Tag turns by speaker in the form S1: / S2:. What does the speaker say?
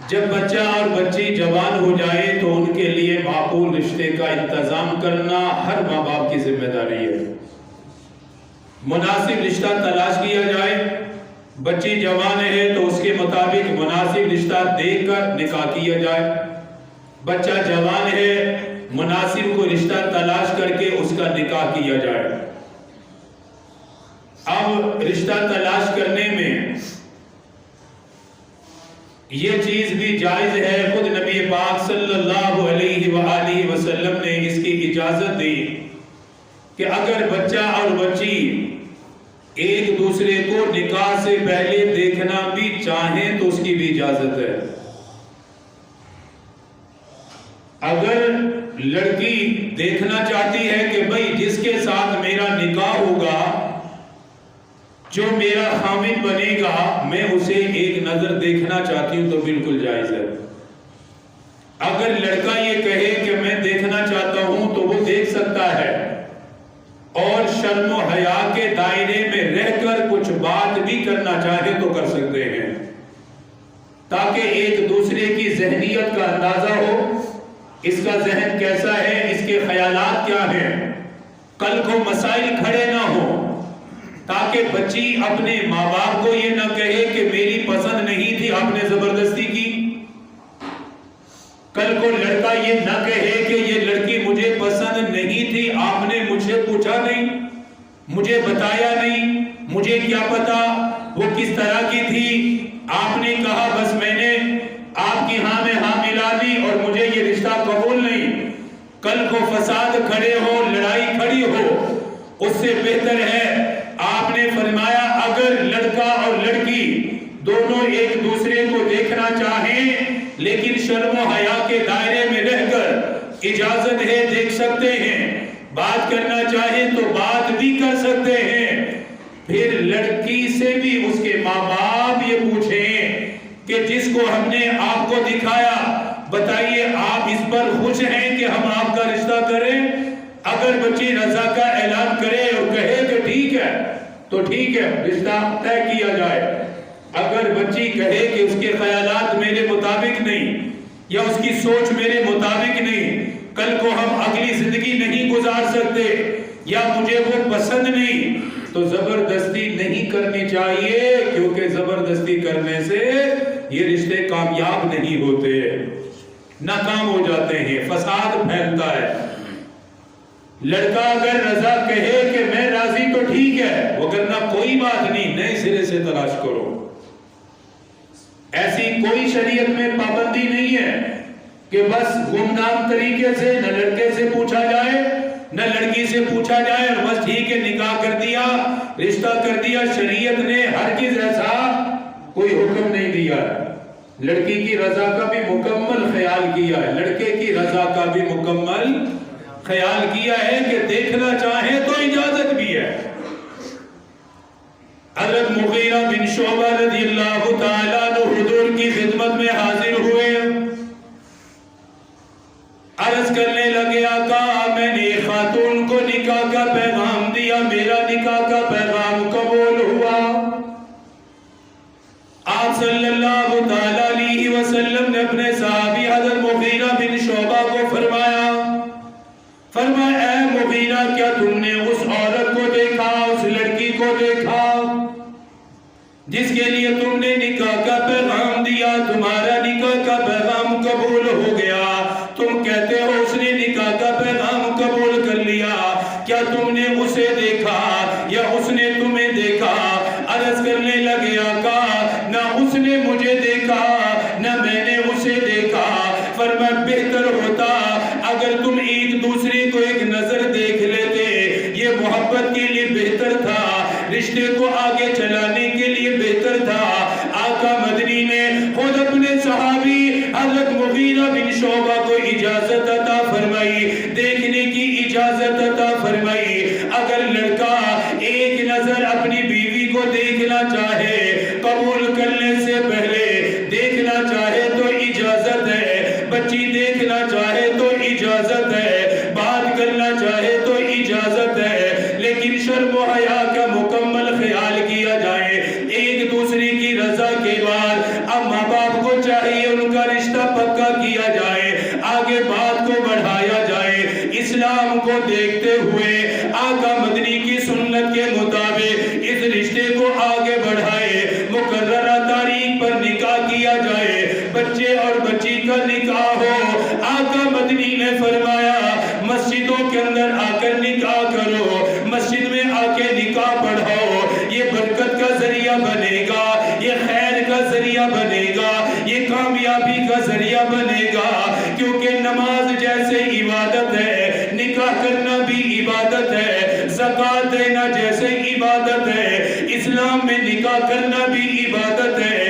S1: جب بچہ اور بچی جوان ہو جائے تو ان کے لیے معقول رشتے کا انتظام کرنا ہر ماں باپ کی ذمہ داری ہے۔ مناسب رشتہ تلاش کیا جائے، بچی جوان ہے تو اس کے مطابق مناسب رشتہ دیکھ کر نکاح کیا جائے، بچہ جوان ہے مناسب کو رشتہ تلاش کر کے اس کا نکاح کیا جائے۔ اب رشتہ تلاش کرنے میں یہ چیز بھی جائز ہے، خود نبی پاک صلی اللہ علیہ وآلہ وسلم نے اس کی اجازت دی کہ اگر بچہ اور بچی ایک دوسرے کو نکاح سے پہلے دیکھنا بھی چاہیں تو اس کی بھی اجازت ہے۔ اگر لڑکی دیکھنا چاہتی ہے کہ بھئی جس کے ساتھ میرا نکاح ہوگا، جو میرا خامن بنے گا، میں اسے ایک نظر دیکھنا چاہتی ہوں تو بالکل جائز ہے۔ اگر لڑکا یہ کہے کہ میں دیکھنا چاہتا ہوں تو وہ دیکھ سکتا ہے، اور شرم و حیا کے دائرے میں رہ کر کچھ بات بھی کرنا چاہے تو کر سکتے ہیں، تاکہ ایک دوسرے کی ذہنیت کا اندازہ ہو، اس کا ذہن کیسا ہے، اس کے خیالات کیا ہیں، کل کو مسائل کھڑے نہ ہوں، تاکہ بچی اپنے ماں باپ کو یہ نہ کہے کہ میری پسند نہیں تھی، آپ نے زبردستی کی۔ کل کو لڑکا یہ نہ کہے کہ یہ لڑکی مجھے پسند نہیں تھی، آپ نے مجھ سے پوچھا نہیں، مجھے بتایا نہیں، مجھے کیا پتا وہ کس طرح کی تھی، آپ نے کہا بس میں نے آپ کی ہاں میں ہاں ملا دی اور مجھے یہ رشتہ قبول نہیں۔ کل کو فساد کھڑے ہو، لڑائی کھڑی ہو، اس سے بہتر ہے آپ نے فرمایا اگر لڑکا اور لڑکی دونوں ایک دوسرے کو دیکھنا چاہیں لیکن شرم و حیا کے دائرے میں رہ کر اجازت ہے دیکھ سکتے ہیں، بات کرنا چاہیں تو بات بھی کر سکتے ہیں، پھر لڑکی سے بھی اس کے ماں باپ یہ پوچھیں کہ جس کو ہم نے آپ کو دکھایا بتائیے آپ اس پر خوش ہیں کہ ہم آپ کا رشتہ کریں؟ اگر بچی رضا کا اعلان کرے اور کہے کہ ٹھیک ہے تو ٹھیک ہے، رشتہ طے کیا جائے۔ اگر بچی کہے کہ اس کے خیالات میرے مطابق نہیں یا اس کی سوچ میرے مطابق نہیں، کل کو ہم اگلی زندگی نہیں گزار سکتے یا مجھے وہ پسند نہیں، تو زبردستی نہیں کرنی چاہیے، کیونکہ زبردستی کرنے سے یہ رشتے کامیاب نہیں ہوتے، ناکام ہو جاتے ہیں، فساد پھیلتا ہے۔ لڑکا اگر رضا کہے کہ میں راضی تو ٹھیک ہے، وگرنہ کوئی بات نہیں، نئے سرے سے تلاش کرو۔ ایسی کوئی شریعت میں پابندی نہیں ہے کہ بس گمنام طریقے سے نہ لڑکے سے پوچھا جائے نہ لڑکی سے پوچھا جائے اور بس ٹھیک ہے نکاح کر دیا، رشتہ کر دیا۔ شریعت نے ہرگز ایسا کوئی حکم نہیں دیا ہے۔ لڑکی کی رضا کا بھی مکمل خیال کیا ہے، لڑکے کی رضا کا بھی مکمل خیال کیا ہے کہ دیکھنا چاہیں تو اجازت بھی ہے۔ حضرت مغیرہ بن شعبہ رضی اللہ تعالیٰ عنہ حضور کی خدمت میں حاضر ہوئے، عرض کرنے لگے آقا میں نے خاتون کو نکاح کا پیغام دیا، میرا نکاح کا پیغام قبول ہوا۔ آپ صلی اللہ تعالیٰ علیہ وسلم نے اپنے صحابی حضرت مغیرہ بن شعبہ کو فرمایا اے مغیرہ کیا تم نے اس عورت کو دیکھا، اس لڑکی کو دیکھا جس کے لیے تم نے نکاح کا پیغام دیا؟ تمہارا نکاح کا پیغام قبول ہو گیا، تم کہتے ہو اس نے نکاح کا پیغام قبول کر لیا، کیا تم نے اسے دیکھا یا اس نے تمہیں دیکھا؟ عرض کرنے لگے آقا نہ اس نے مجھے دیکھا نہ میں نے اسے دیکھا۔ فرمایا بہتر ہوتا اگر تم ایک دوسرے کو ایک نظر دیکھ لیتے، یہ محبت کے لیے بہتر تھا، رشتے کو آگے چلانے کے لیے بہتر تھا۔ آقا مدنی نے خود اپنے صحابی حضرت مغیرہ بن شعبہ کو اجازت عطا فرمائی، دیکھنے کی اجازت عطا فرمائی۔ اگر لڑکا ایک نظر اپنی بیوی کو دیکھنا چاہے، قبول کرنے سے پہلے دیکھنا چاہے تو اجازت ہے، بچی دیکھنا چاہے تو اجازت ہے، بات کرنا چاہے تو اجازت ہے، لیکن شرم و حیا کا مکمل خیال کیا جائے۔ ایک دوسرے کی رضا کے بعد اب ماں باپ کو چاہیے ان کا رشتہ پکا کیا جائے، آگے بات کو بڑھایا جائے، اسلام کو دیکھتے ہوئے آقا مدنی کی سنت کے مطابق اس رشتے کو آگے بڑھائے، مقررہ تاریخ پر نکاح کیا جائے، بچے اور بچی کا نکاح ہو۔ آقا مدنی نے فرمایا مسجدوں کے اندر آ کر نکاح کرو، مسجد میں آ کے نکاح پڑھاؤ، یہ برکت کا ذریعہ بنے گا، یہ خیر کا ذریعہ بنے گا، یہ کامیابی کا ذریعہ بنے گا، کیونکہ نماز جیسے عبادت ہے، نکاح کرنا بھی عبادت ہے، زکوٰۃ دینا جیسے عبادت ہے، اسلام میں نکاح کرنا بھی عبادت ہے۔